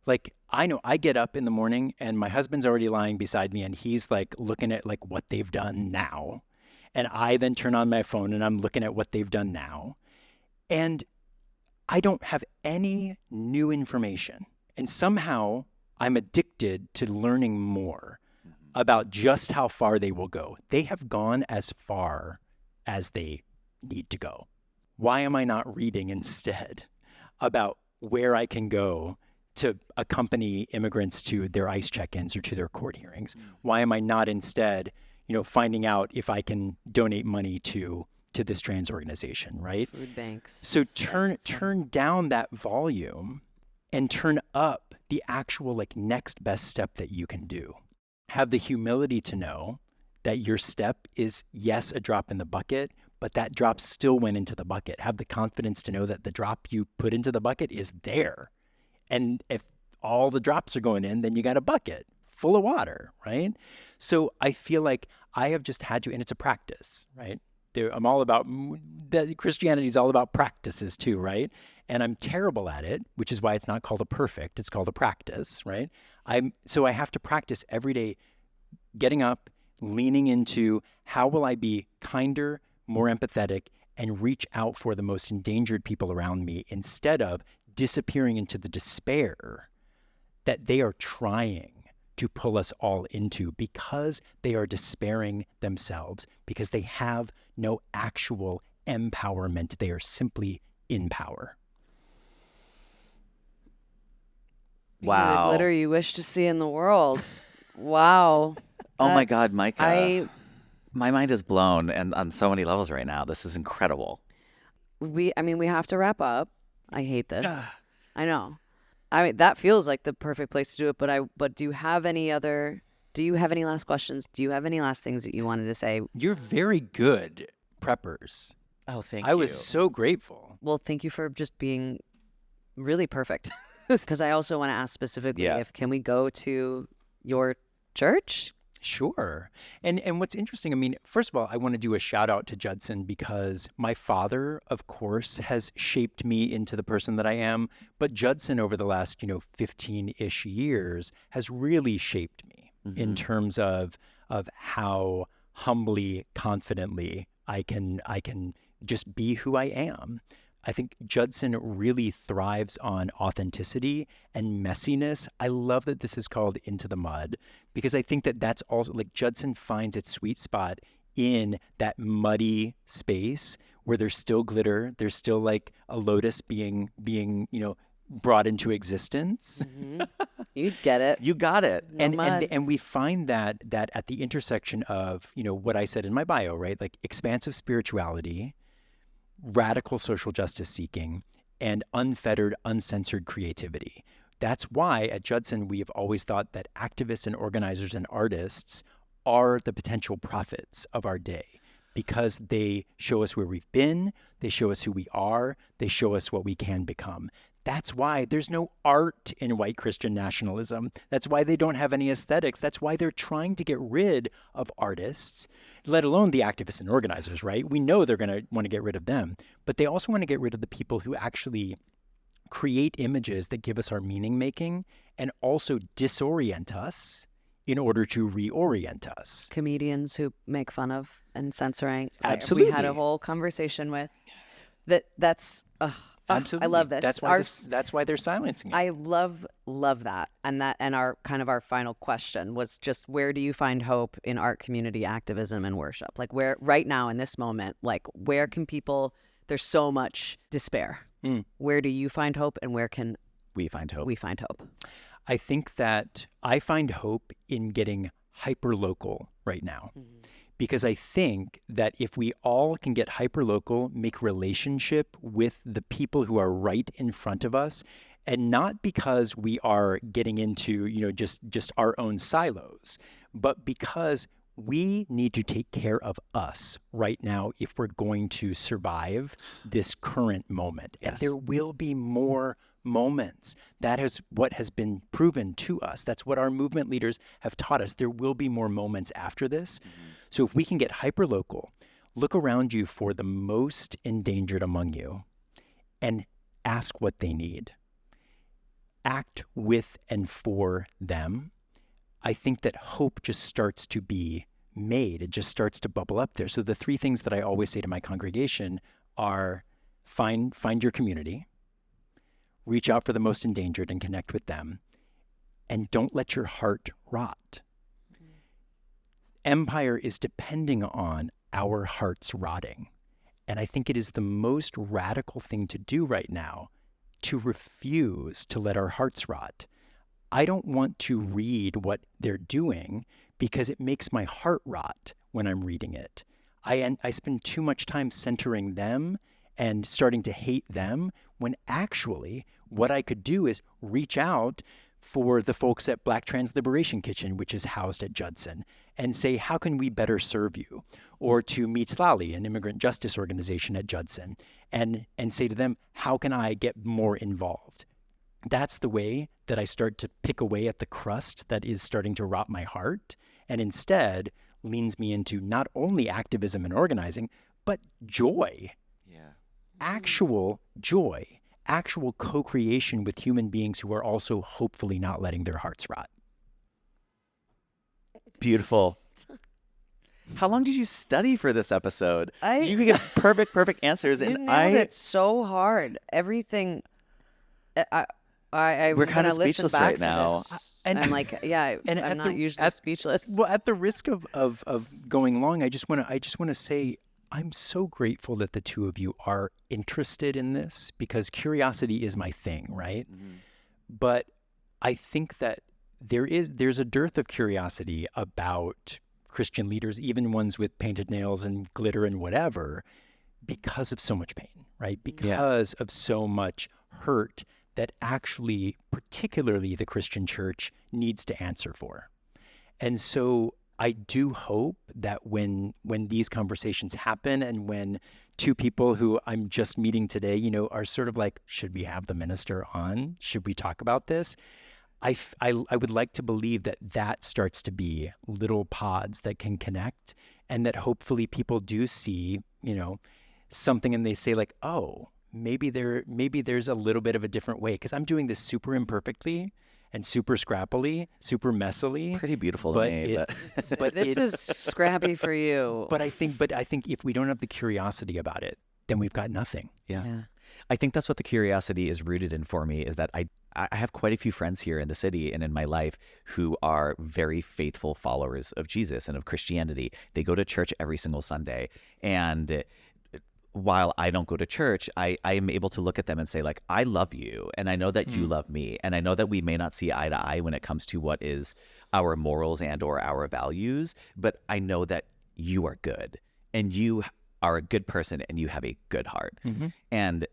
Like, I know I get up in the morning and my husband's already lying beside me and he's like looking at like what they've done now. And I then turn on my phone and I'm looking at what they've done now. And I don't have any new information. And somehow I'm addicted to learning more about just how far they will go. They have gone as far as they need to go. Why am I not reading instead about where I can go to accompany immigrants to their ICE check-ins or to their court hearings? Why am I not instead finding out if I can donate money to this trans organization, right? Food banks. So turn down that volume and turn up the actual like next best step that you can do. Have the humility to know that your step is, yes, a drop in the bucket, but that drop still went into the bucket. Have the confidence to know that the drop you put into the bucket is there. And if all the drops are going in, then you got a bucket full of water, right? So I feel like I have just had to, and it's a practice, right? I'm all about, Christianity is all about practices too, right? And I'm terrible at it, which is why it's not called a perfect, it's called a practice, right? So I have to practice every day, getting up, leaning into how will I be kinder, more empathetic, and reach out for the most endangered people around me instead of disappearing into the despair that they are trying to pull us all into because they are despairing themselves, because they have no actual empowerment. They are simply in power. Wow. The glitter you wish to see in the world. Wow. Oh my God, Micah. My mind is blown and on so many levels right now. This is incredible. We have to wrap up. I hate this. I know. I mean, that feels like the perfect place to do it, but do you have any last questions? Do you have any last things that you wanted to say? You're very good preppers. Oh, thank you. I was so grateful. Well, thank you for just being really perfect. Because I also want to ask specifically can we go to your church? Sure. And what's interesting, I mean, first of all, I want to do a shout out to Judson because my father, of course, has shaped me into the person that I am. But Judson over the last, 15-ish years has really shaped me in terms of how humbly, confidently I can just be who I am. I think Judson really thrives on authenticity and messiness. I love that this is called Into the Mud because I think that that's also like Judson finds its sweet spot in that muddy space where there's still glitter. There's still like a lotus being brought into existence. Mm-hmm. You get it. You got it. No And we find that at the intersection of, what I said in my bio, right? Like expansive spirituality, radical social justice seeking, and unfettered, uncensored creativity. That's why at Judson, we have always thought that activists and organizers and artists are the potential prophets of our day because they show us where we've been, they show us who we are, they show us what we can become. That's why there's no art in white Christian nationalism. That's why they don't have any aesthetics. That's why they're trying to get rid of artists, let alone the activists and organizers, right? We know they're going to want to get rid of them, but they also want to get rid of the people who actually create images that give us our meaning making and also disorient us in order to reorient us. Comedians who make fun of and censoring. Absolutely. We had a whole conversation with that's Absolutely. I love this. That's why they're silencing it. I love that. And our kind of our final question was just, where do you find hope in art, community, activism, and worship? Like, where right now in this moment, like, where can people, there's so much despair. Where do you find hope, and where can We find hope. we find hope? I think that I find hope in getting hyper-local right now. Because I think that if we all can get hyper-local, make relationship with the people who are right in front of us, and not because we are getting into, just our own silos, but because we need to take care of us right now if we're going to survive this current moment. And there will be more moments. That is what has been proven to us. That's what our movement leaders have taught us. There will be more moments after this. So if we can get hyper-local, look around you for the most endangered among you and ask what they need. Act with and for them. I think that hope just starts to be made. It just starts to bubble up there. So the three things that I always say to my congregation are find your community, reach out for the most endangered and connect with them, and don't let your heart rot. Empire is depending on our hearts rotting. And I think it is the most radical thing to do right now, to refuse to let our hearts rot. I don't want to read what they're doing because it makes my heart rot when I'm reading it. I spend too much time centering them and starting to hate them, when actually what I could do is reach out for the folks at Black Trans Liberation Kitchen, which is housed at Judson, and say, how can we better serve you? Or to Meets Lally, an immigrant justice organization at Judson, and say to them, how can I get more involved? That's the way that I start to pick away at the crust that is starting to rot my heart, and instead leans me into not only activism and organizing, but joy. Actual joy, actual co-creation with human beings who are also hopefully not letting their hearts rot. Beautiful. How long did you study for this episode? I- You could get perfect answers, You and nailed it so hard. Everything. We're kind of speechless back right to now. this, and I'm like, yeah, I'm not usually speechless. Well, at the risk of going long, I just want to say I'm so grateful that the two of you are interested in this, because curiosity is my thing, right? But I think that there's a dearth of curiosity about Christian leaders, even ones with painted nails and glitter and whatever, because of so much pain, right? Because of so much hurt that actually, particularly the Christian church, needs to answer for. And so I do hope that when these conversations happen, and when two people who I'm just meeting today, are sort of like, should we have the minister on? Should we talk about this? I would like to believe that starts to be little pods that can connect, and that hopefully people do see, something, and they say like, oh, maybe there's a little bit of a different way, because I'm doing this super imperfectly and super scrappily, super messily. Pretty beautiful to but me. but This is scrappy for you. But I think if we don't have the curiosity about it, then we've got nothing. Yeah. I think that's what the curiosity is rooted in for me, is that I have quite a few friends here in the city and in my life who are very faithful followers of Jesus and of Christianity. They go to church every single Sunday. And while I don't go to church, I am able to look at them and say, like, I love you, and I know that you love me, and I know that we may not see eye to eye when it comes to what is our morals and or our values, but I know that you are good, and you are a good person, and you have a good heart. And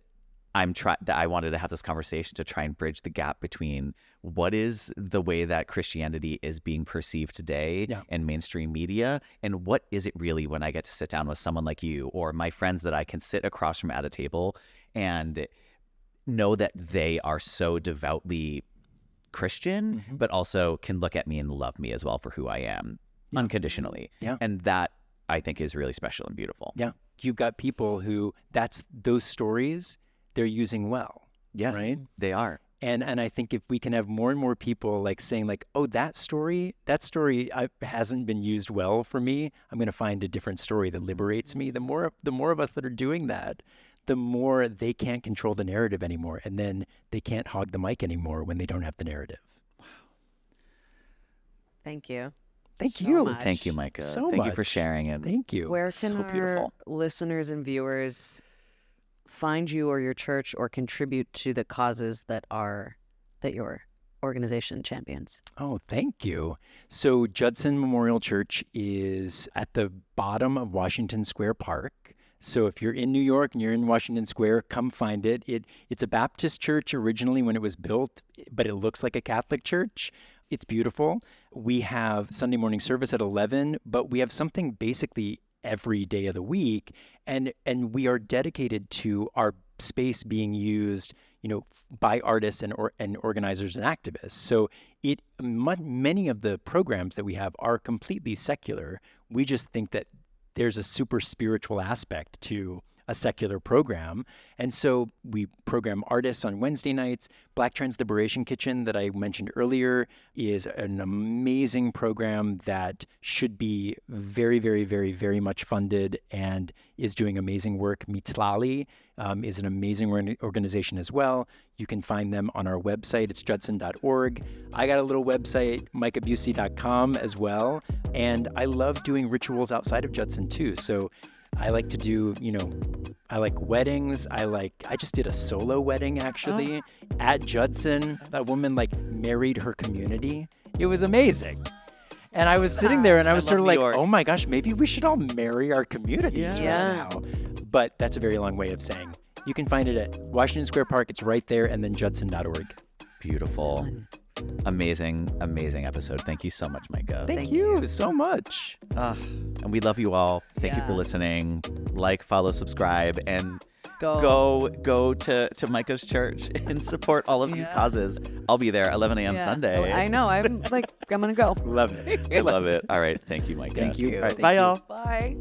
I wanted to have this conversation to try and bridge the gap between what is the way that Christianity is being perceived today in mainstream media, and what is it really when I get to sit down with someone like you or my friends that I can sit across from at a table and know that they are so devoutly Christian, but also can look at me and love me as well for who I am unconditionally. Yeah. And that I think is really special and beautiful. Yeah. You've got people who those stories they're using well. Yes, right? they are. And I think if we can have more and more people like saying like, oh, that story hasn't been used well for me. I'm going to find a different story that liberates me. The more of us that are doing that, the more they can't control the narrative anymore. And then they can't hog the mic anymore when they don't have the narrative. Thank you. Thank so you. much. Thank you, Micah. So Thank you for much. sharing it. Thank you. Where can So our beautiful. listeners and viewers find you or your church or contribute to the causes that your organization champions? Oh, thank you. So Judson Memorial Church is at the bottom of Washington Square Park. So if you're in New York and you're in Washington Square, come find it. It's a Baptist church originally when it was built, but it looks like a Catholic church. It's beautiful. We have Sunday morning service at 11, but we have something basically every day of the week. And we are dedicated to our space being used, by artists and organizers and activists. So many of the programs that we have are completely secular. We just think that there's a super spiritual aspect to a secular program. And so we program artists on Wednesday nights. Black Trans Liberation Kitchen that I mentioned earlier is an amazing program that should be very, very, very, very much funded and is doing amazing work. Mitlali is an amazing organization as well. You can find them on our website. It's judson.org. I got a little website, micahbucey.com as well. And I love doing rituals outside of Judson too. So I like to do, I like weddings. I just did a solo wedding actually at Judson. That woman married her community. It was amazing. And I was sitting there and I was sort of like, oh my gosh, maybe we should all marry our communities right now. But that's a very long way of saying you can find it at Washington Square Park. It's right there. And then judson.org. Beautiful. Amazing, amazing episode. Thank you so much, Micah. Thank you so much. And we love you all. Thank you for listening. Like, follow, subscribe, and Go go to Micah's church and support all of these causes. I'll be there 11 a.m. Sunday. Oh, I know. I'm going to go. Love it. I love it. All right. Thank you, Micah. Thank you. All right. Thank Bye, you. y'all. Bye.